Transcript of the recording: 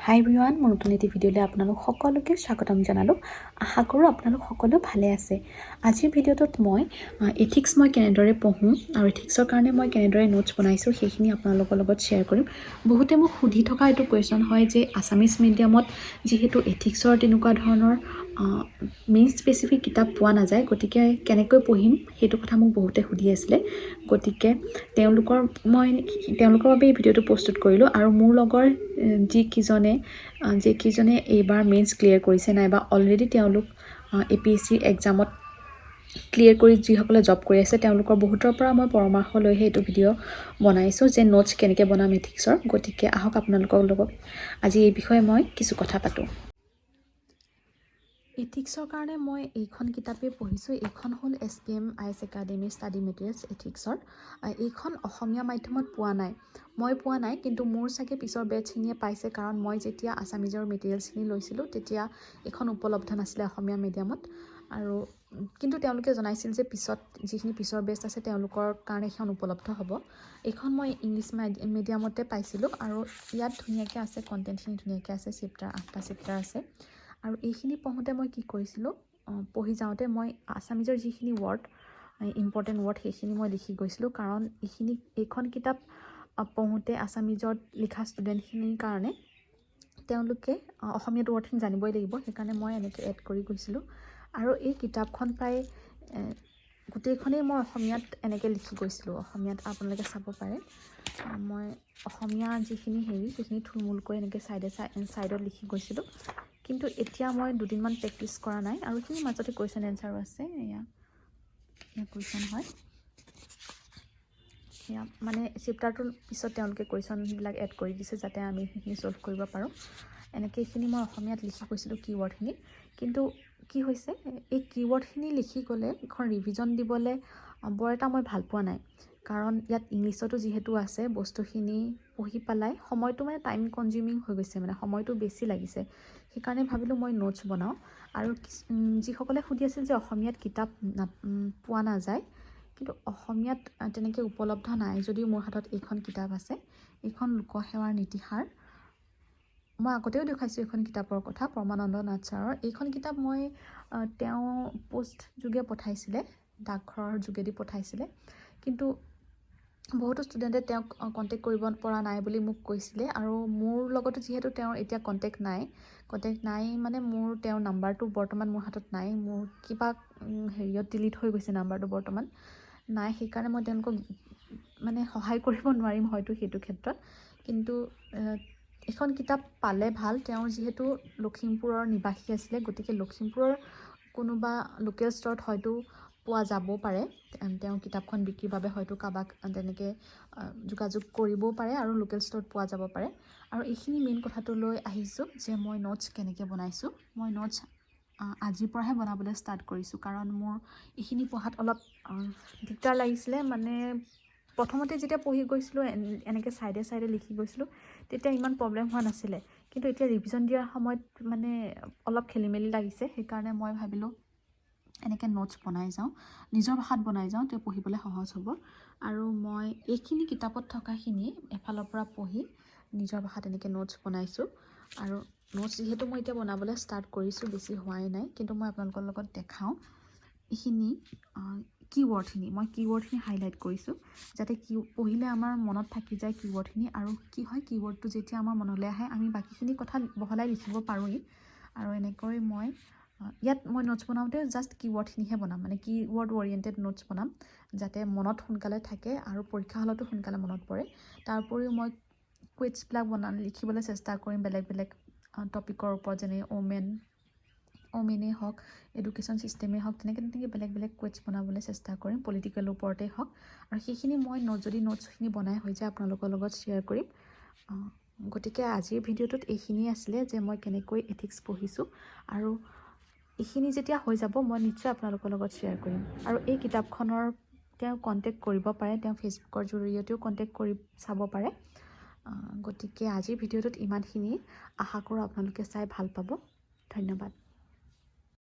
হাই everyone, মোৰ নতুন এটি ভিডিঅ'লৈ আপোনালোক সকলোকে স্বাগতম জনালোঁ। আশা কৰোঁ আপোনালোক সকলো ভালে আছে। আজিৰ ভিডিঅ'টোত মই এথিক্স মই কেনেদৰে পঢ়োঁ আৰু এথিক্সৰ কাৰণে মই কেনেদৰে নোটছ বনাইছোঁ সেইখিনি আপোনালোকৰ লগত শ্বেয়াৰ কৰিম। বহুতে মোক সুধি থকা এইটো কুৱেশ্যন হয় যে আছামিজ মিডিয়ামত যিহেতু এথিক্সৰ তেনেকুৱা ধৰণৰ মেইন স্পেচিফিক কিতাপ পোৱা নাযায়, গতিকে কেনেকৈ পঢ়িম সেইটো কথা মোক বহুতে সুধি আছিলে। গতিকে তেওঁলোকৰ বাবে এই ভিডিঅ'টো প্ৰস্তুত কৰিলোঁ আৰু মোৰ লগৰ যিকেইজনে এইবাৰ মেইনছ ক্লিয়াৰ কৰিছে নাইবা অলৰেডি তেওঁলোক APSC এক্সামত ক্লিয়াৰ কৰি যিসকলে জব কৰি আছে তেওঁলোকৰ বহুতৰ পৰা মই পৰামৰ্শ লৈহে এইটো ভিডিঅ' বনাইছোঁ যে নোটছ কেনেকৈ বনাম এথিক্সৰ। গতিকে আহক আপোনালোকৰ লগত আজি এই বিষয়ে মই কিছু কথা পাতোঁ। এথিক্সৰ কাৰণে মই এইখন কিতাপেই পঢ়িছোঁ। এইখন হ'ল SPM IAS academy study materials এথিক্সৰ। এইখন অসমীয়া মাধ্যমত পোৱা নাই, মই পোৱা নাই, কিন্তু মোৰ চাগে পিছৰ বেটছখিনিয়ে পাইছে, কাৰণ মই যেতিয়া আছামিজৰ মেটেৰিয়েলছখিনি লৈছিলোঁ তেতিয়া এইখন উপলব্ধ নাছিলে অসমীয়া মিডিয়ামত। আৰু কিন্তু তেওঁলোকে জনাইছিল যে যিখিনি পিছৰ বেটছ আছে তেওঁলোকৰ কাৰণে এইখন উপলব্ধ হ'ব। এইখন মই ইংলিছ মিডিয়ামতে পাইছিলোঁ আৰু ইয়াত ধুনীয়াকৈ আছে, কণ্টেণ্টখিনি ধুনীয়াকৈ আছে, 8টা চেপ্টাৰ আছে। আৰু এইখিনি পঢ়োঁতে মই কি কৰিছিলোঁ, পঢ়ি যাওঁতে মই আছামিজৰ যিখিনি ইম্পৰ্টেণ্ট ৱৰ্ড সেইখিনি মই লিখি গৈছিলোঁ, কাৰণ এইখন কিতাপ পঢ়োঁতে আছামিজত লিখা ষ্টুডেণ্টখিনিৰ কাৰণে তেওঁলোকে অসমীয়াত ৱৰ্ডখিনি জানিবই লাগিব, সেইকাৰণে মই এনেকৈ এড কৰি গৈছিলোঁ। আৰু এই কিতাপখন প্ৰায় গোটেইখনেই মই অসমীয়াত এনেকৈ লিখি গৈছিলোঁ। অসমীয়াত আপোনালোকে চাব পাৰে, মই অসমীয়া যিখিনি সেইখিনি থুলমূলকৈ এনেকৈ ছাইডত লিখি গৈছিলোঁ। কিন্তু এতিয়া মই দুদিনমান প্ৰেক্টিছ কৰা নাই আৰু এইখিনিৰ মাজতে কুৱেশ্যন এনচাৰো আছে। এয়া কুৱেশ্যন হয়, সেয়া মানে চেপ্টাৰটোৰ পিছত তেওঁলোকে কুৱেশ্যনবিলাক এড কৰি দিছে যাতে আমি সেইখিনি ছল্ভ কৰিব পাৰোঁ। এনেকৈ এইখিনি মই অসমীয়াত লিখি গৈছিলোঁ কিৱৰ্ডখিনি। কিন্তু কি হৈছে, এই কিৱৰ্ডখিনি লিখি গ'লে এখন ৰিভিজন দিবলৈ বৰ এটা মই ভাল পোৱা নাই, কাৰণ ইয়াত ইংলিছতো যিহেতু আছে বস্তুখিনি পঢ়ি পেলাই সময়টো মানে টাইম কনজিউমিং হৈ গৈছে, মানে সময়টো বেছি লাগিছে। সেইকাৰণে ভাবিলোঁ মই নোটছ বনাওঁ। আৰু যিসকলে সুধি আছিল যে অসমীয়াত কিতাপ পোৱা নাযায়, কিন্তু অসমীয়াত তেনেকৈ উপলব্ধ নাই, যদিও মোৰ হাতত এইখন কিতাপ আছে। এইখন লোকসেৱাৰ নীতিসাৰ। মই আগতেও দেখুৱাইছোঁ এইখন কিতাপৰ কথা, প্ৰমানন্দ নাথ ছাৰৰ। এইখন কিতাপ মই তেওঁ পোষ্ট যোগে পঠাইছিলে, ডাকঘৰৰ যোগেদি পঠাইছিলে, কিন্তু বহুতো ষ্টুডেণ্টে তেওঁক কণ্টেক্ট কৰিব পৰা নাই বুলি মোক কৈছিলে। আৰু মোৰ লগতো যিহেতু তেওঁৰ এতিয়া কণ্টেক্ট নাই মানে তেওঁৰ নাম্বাৰটো বৰ্তমান মোৰ হাতত নাই, মোৰ কিবা হেৰিয়ত ডিলিট হৈ গৈছে নাম্বাৰটো, বৰ্তমান নাই। সেইকাৰণে মই তেওঁলোকক মানে সহায় কৰিব নোৱাৰিম হয়তো সেইটো ক্ষেত্ৰত। কিন্তু এখন কিতাপ পালে ভাল। তেওঁ যিহেতু লখিমপুৰৰ নিবাসী আছিলে, গতিকে লখিমপুৰৰ কোনোবা লোকেল ষ্টৰত হয়তো পোৱা যাব পাৰে। তেওঁ কিতাপখন বিক্ৰীৰ বাবে হয়তো কাৰোবাক তেনেকৈ যোগাযোগ কৰিবও পাৰে আৰু লোকেল ষ্টৰত পোৱা যাব পাৰে। আৰু এইখিনি মেইন কথাটো লৈ আহিছোঁ যে মই নোটছ কেনেকৈ বনাইছোঁ। মই নোটছ আজিৰ পৰাহে বনাবলৈ ষ্টাৰ্ট কৰিছোঁ, কাৰণ মোৰ এইখিনি পঢ়াত অলপ দিগদাৰ লাগিছিলে। মানে প্ৰথমতে যেতিয়া পঢ়ি গৈছিলোঁ এনেকৈ ছাইডে লিখি গৈছিলোঁ, তেতিয়া ইমান প্ৰব্লেম হোৱা নাছিলে, কিন্তু এতিয়া ৰিভিজন দিয়াৰ সময়ত মানে অলপ খেলি মেলি লাগিছে। সেইকাৰণে মই ভাবিলোঁ এনেকৈ নোটছ বনাই যাওঁ, নিজৰ ভাষাত বনাই যাওঁ, তেওঁ পঢ়িবলৈ সহজ হ'ব। আৰু মই এইখিনি কিতাপত থকাখিনি এফালৰ পৰা পঢ়ি নিজৰ ভাষাত এনেকৈ নোটছ বনাইছোঁ। আৰু নোটছ যিহেতু মই এতিয়া বনাবলৈ ষ্টাৰ্ট কৰিছোঁ, বেছি হোৱাই নাই, কিন্তু মই আপোনালোকৰ লগত দেখাওঁ। এইখিনি কিৱৰ্ডখিনি হাইলাইট কৰিছোঁ, যাতে পঢ়িলে আমাৰ মনত থাকি যায় কিৱৰ্ডখিনি। আৰু কি হয়, কিৱৰ্ডটো যেতিয়া আমাৰ মনলৈ আহে আমি বাকীখিনি কথা বহলাই লিখিব পাৰোঁৱেই। আৰু এনেকৈ মই নোটছ বনাওঁতে জাষ্ট কিৱৰ্ডখিনিহে বনাম, মানে কিৱৰ্ড অৰিয়েণ্টেড নোটছ বনাম, যাতে মনত সোনকালে থাকে আৰু পৰীক্ষা হলতো সোনকালে মনত পৰে। তাৰ উপৰিও মই কুইজবিলাক লিখিবলৈ চেষ্টা কৰিম বেলেগ বেলেগ টপিকৰ ওপৰত, যেনে ওমেনেই হওক, এডুকেশ্যন ছিষ্টেমেই হওক, তেনেকৈ বেলেগ বেলেগ কুইজ বনাবলৈ চেষ্টা কৰিম, পলিটিকেলৰ ওপৰতেই হওক। আৰু সেইখিনি মই যদি নোটছখিনি বনাই হৈ যায় আপোনালোকৰ লগত শ্বেয়াৰ কৰিম। গতিকে আজিৰ ভিডিঅ'টোত এইখিনিয়ে আছিলে যে মই কেনেকৈ এথিক্স পঢ়িছোঁ, আৰু এইখিনি যেতিয়া হৈ যাব মই নিশ্চয় আপোনালোকৰ লগত শ্বেয়াৰ কৰিম। আৰু এই কিতাপখনৰ তেওঁ কণ্টেক্ট কৰিব পাৰে, তেওঁ ফেচবুকৰ জৰিয়তেও কণ্টেক্ট কৰি চাব পাৰে। গতিকে আজিৰ ভিডিঅ'টোত ইমানখিনি। আশা কৰোঁ আপোনালোকে চাই ভাল পাব। ধন্যবাদ।